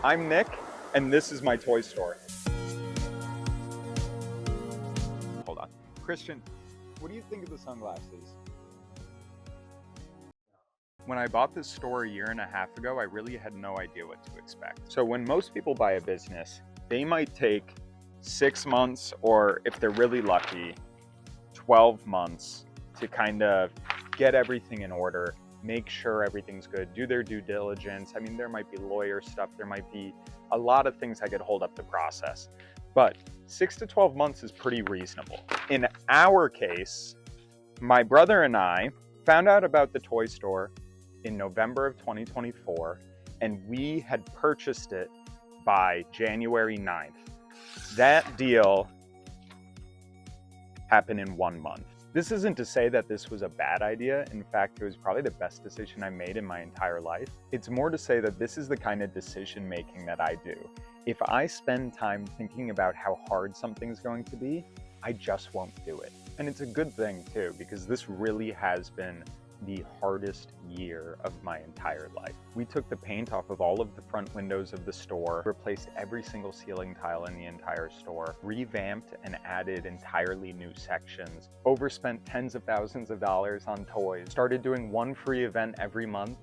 I'm Nick, and this is my toy store. Hold on. Christian, what do you think of the sunglasses? When I bought this store a year and a half ago, I really had no idea what to expect. So when most people buy a business, they might take 6 months, or if they're really lucky, 12 months to kind of get everything in order, make sure everything's good, do their due diligence. I mean, there might be lawyer stuff, there might be a lot of things that could hold up the process. But 6 to 12 months is pretty reasonable. In our case, my brother and I found out about the toy store in November of 2024, and we had purchased it by January 9th. That deal happened in 1 month. This isn't to say that this was a bad idea. In fact, it was probably the best decision I made in my entire life. It's more to say that this is the kind of decision making that I do. If I spend time thinking about how hard something's going to be, I just won't do it. And it's a good thing too, because this really has been the hardest year of my entire life. We took the paint off of all of the front windows of the store, replaced every single ceiling tile in the entire store, revamped and added entirely new sections, overspent tens of thousands of dollars on toys, started doing one free event every month,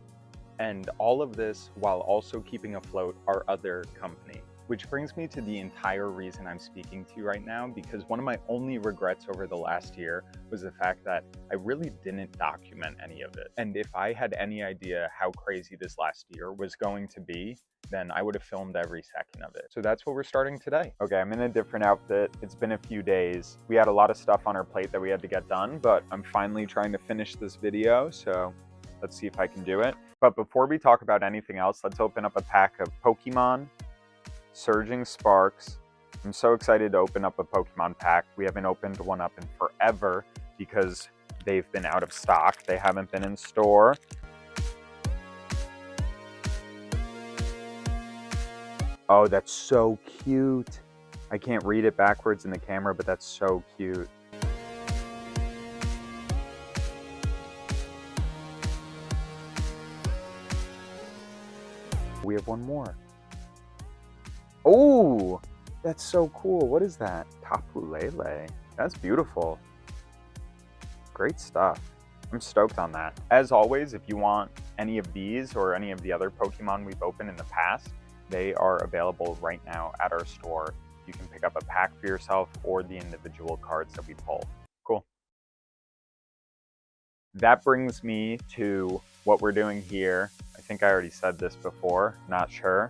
and all of this while also keeping afloat our other company. Which brings me to the entire reason I'm speaking to you right now, because one of my only regrets over the last year was the fact that I really didn't document any of it. And if I had any idea how crazy this last year was going to be, then I would have filmed every second of it. So that's what we're starting today. Okay, I'm in a different outfit. It's been a few days. We had a lot of stuff on our plate that we had to get done, but I'm finally trying to finish this video, so let's see if I can do it. But before we talk about anything else, let's open up a pack of Pokemon Surging Sparks. I'm so excited to open up a Pokemon pack. We haven't opened one up in forever because they've been out of stock. They haven't been in store. Oh, that's so cute. I can't read it backwards in the camera, but that's so cute. We have one more. Oh, that's so cool. What is that? Tapu Lele. That's beautiful. Great stuff. I'm stoked on that. As always, if you want any of these or any of the other Pokemon we've opened in the past, they are available right now at our store. You can pick up a pack for yourself or the individual cards that we pull. Cool. That brings me to what we're doing here. I think I already said this before, not sure.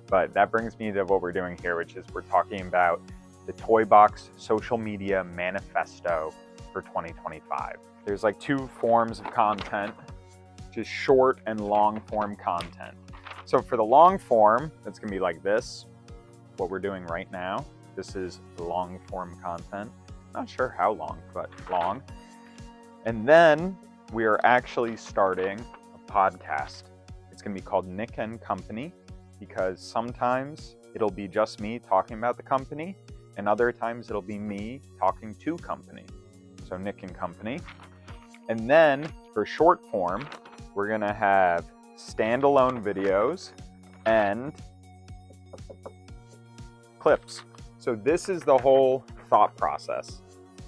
But that brings me to what we're doing here, which is we're talking about the Toy Box social media manifesto for 2025. There's like two forms of content, just short and long form content. So for the long form, it's gonna be like this, what we're doing right now. This is long form content. Not sure how long, but long. And then we are actually starting a podcast. It's gonna be called Nick and Company, because sometimes it'll be just me talking about the company, and other times it'll be me talking to company. So Nick and Company. And then for short form, we're gonna have standalone videos and clips. So this is the whole thought process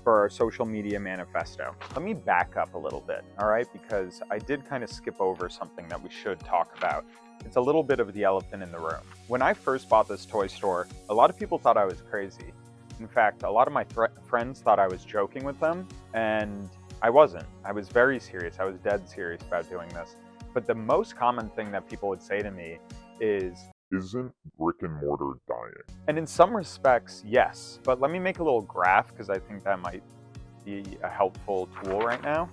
for our social media manifesto. Let me back up a little bit, all right? Because I did kind of skip over something that we should talk about. It's a little bit of the elephant in the room. When I first bought this toy store, a lot of people thought I was crazy. In fact, a lot of my friends thought I was joking with them, and I wasn't. I was very serious. I was dead serious about doing this. But the most common thing that people would say to me is, "Isn't brick and mortar dying?" And in some respects, yes. But let me make a little graph, because I think that might be a helpful tool right now.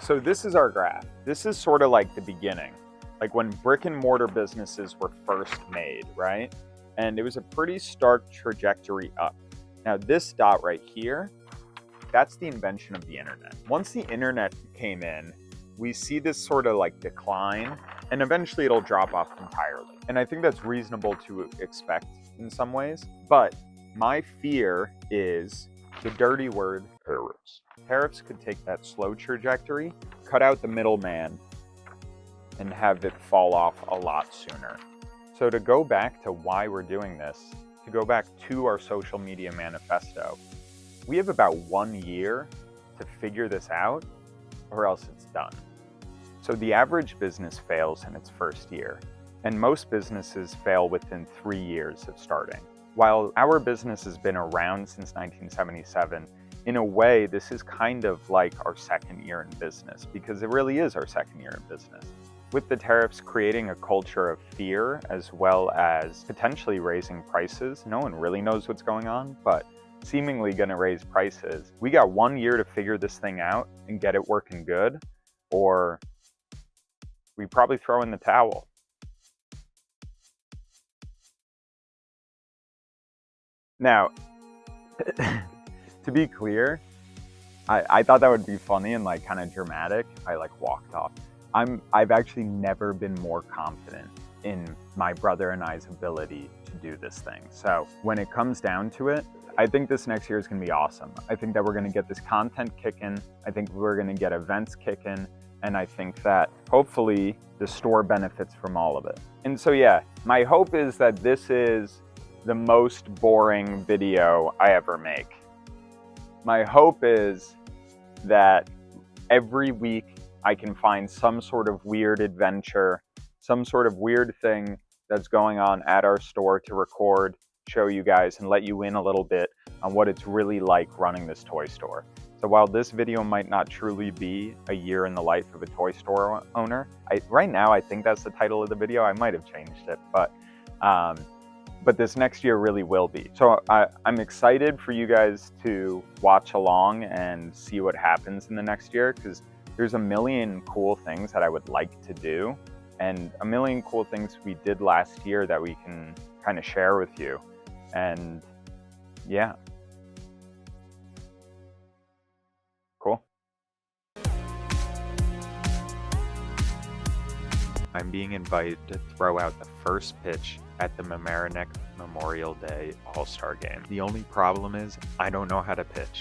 So this is our graph. This is sort of like the beginning, like when brick and mortar businesses were first made, right? And it was a pretty stark trajectory up. Now this dot right here, that's the invention of the internet. Once the internet came in, we see this sort of like decline, and eventually it'll drop off entirely. And I think that's reasonable to expect in some ways. But my fear is the dirty word Tariffs. Tariffs could take that slow trajectory, cut out the middleman, and have it fall off a lot sooner. So to go back to why we're doing this, to go back to our social media manifesto, we have about 1 year to figure this out, or else it's done. So the average business fails in its first year, and most businesses fail within 3 years of starting. While our business has been around since 1977, in a way, this is kind of like our second year in business, because it really is our second year in business. With the tariffs creating a culture of fear as well as potentially raising prices, no one really knows what's going on, but seemingly going to raise prices. We got 1 year to figure this thing out and get it working good, or we probably throw in the towel. Now, to be clear, I thought that would be funny and like kind of dramatic. I like walked off. I've actually never been more confident in my brother and I's ability to do this thing. So when it comes down to it, I think this next year is going to be awesome. I think that we're going to get this content kicking. I think we're going to get events kicking. And I think that hopefully the store benefits from all of it. And so, yeah, my hope is that this is the most boring video I ever make. My hope is that every week I can find some sort of weird adventure, some sort of weird thing that's going on at our store to record, show you guys, and let you in a little bit on what it's really like running this toy store. So while this video might not truly be a year in the life of a toy store owner, right now I think that's the title of the video. I might have changed it, but this next year really will be. So I'm excited for you guys to watch along and see what happens in the next year, because there's a million cool things that I would like to do, and a million cool things we did last year that we can kind of share with you. And yeah. Cool. I'm being invited to throw out the first pitch at the Mamaroneck Memorial Day All-Star Game. The only problem is I don't know how to pitch.